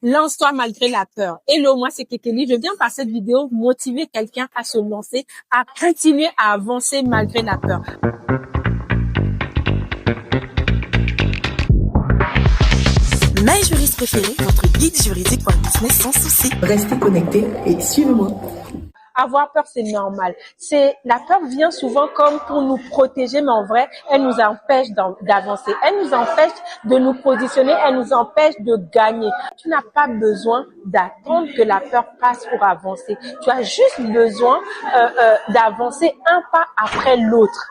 Lance-toi malgré la peur. Hello, moi c'est Kekeli. Je viens par cette vidéo motiver quelqu'un à se lancer, à continuer à avancer malgré la peur. My juriste préférée, votre guide juridique pour le business sans souci. Restez connectés et suivez-moi. Avoir peur, c'est normal. La peur vient souvent comme pour nous protéger, mais en vrai, elle nous empêche d'avancer. Elle nous empêche de nous positionner. Elle nous empêche de gagner. Tu n'as pas besoin d'attendre que la peur passe pour avancer. Tu as juste besoin d'avancer un pas après l'autre.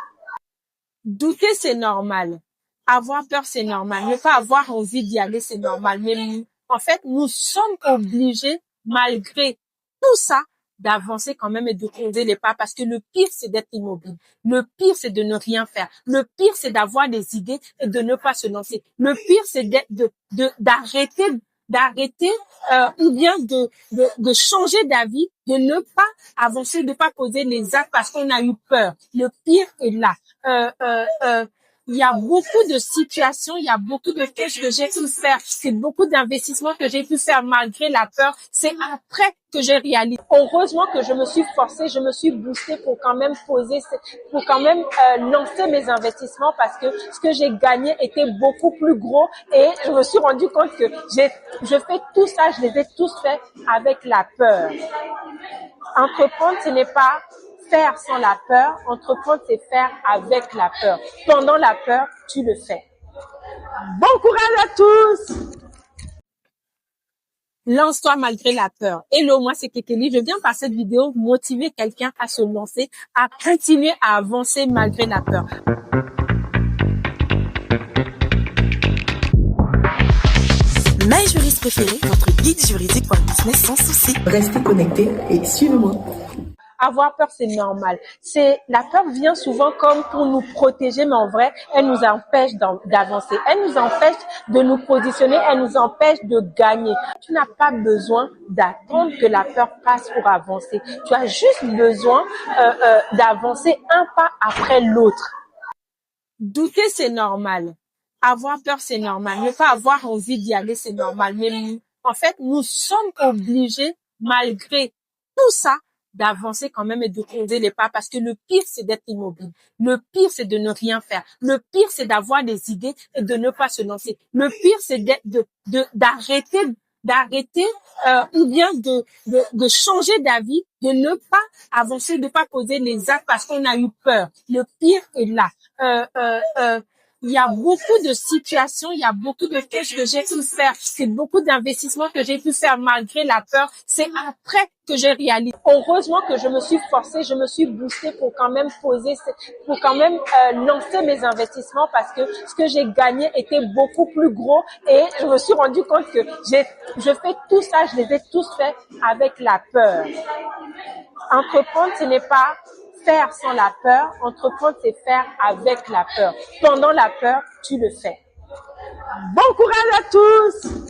Douter, c'est normal. Avoir peur, c'est normal. Ne pas avoir envie d'y aller, c'est normal. Mais en fait, nous sommes obligés, malgré tout ça, d'avancer quand même et de poser les pas, parce que le pire, c'est d'être immobile. Le pire, c'est de ne rien faire. Le pire, c'est d'avoir des idées et de ne pas se lancer. Le pire, c'est d'arrêter ou bien de changer d'avis, de ne pas avancer, de ne pas poser les actes parce qu'on a eu peur. Le pire est là. Il y a beaucoup de situations, il y a beaucoup de choses que j'ai pu faire. C'est beaucoup d'investissements que j'ai pu faire malgré la peur. C'est après que j'ai réalisé. Heureusement que je me suis forcée, je me suis boostée pour quand même lancer mes investissements parce que ce que j'ai gagné était beaucoup plus gros et je me suis rendu compte que je fais tout ça, je les ai tous faits avec la peur. Entreprendre, ce n'est pas faire sans la peur. Entreprendre, c'est faire avec la peur. Pendant la peur, tu le fais. Bon courage à tous! Lance-toi malgré la peur. Hello, moi c'est Kekeli. Je viens par cette vidéo motiver quelqu'un à se lancer, à continuer à avancer malgré la peur. My juriste préférée, votre guide juridique pour le business sans souci. Restez connectés et suivez-moi. Avoir peur, c'est normal. La peur vient souvent comme pour nous protéger, mais en vrai, elle nous empêche d'avancer. Elle nous empêche de nous positionner. Elle nous empêche de gagner. Tu n'as pas besoin d'attendre que la peur passe pour avancer. Tu as juste besoin d'avancer un pas après l'autre. Douter, c'est normal. Avoir peur, c'est normal. Ne pas avoir envie d'y aller, c'est normal. Mais en fait, nous sommes obligés, malgré tout ça, d'avancer quand même et de poser les pas, parce que le pire, c'est d'être immobile. Le pire, c'est de ne rien faire. Le pire, c'est d'avoir des idées et de ne pas se lancer. Le pire, c'est d'arrêter ou bien de changer d'avis, de ne pas avancer, de ne pas poser les actes parce qu'on a eu peur. Le pire est là. Il y a beaucoup de situations, il y a beaucoup de choses que j'ai pu faire. C'est beaucoup d'investissements que j'ai pu faire malgré la peur. C'est après que j'ai réalisé. Heureusement que je me suis forcée, je me suis boostée pour quand même lancer mes investissements parce que ce que j'ai gagné était beaucoup plus gros et je me suis rendu compte que je fais tout ça, je les ai tous faits avec la peur. Entreprendre, ce n'est pas faire sans la peur. Entreprendre, c'est faire avec la peur. Pendant la peur, tu le fais. Bon courage à tous!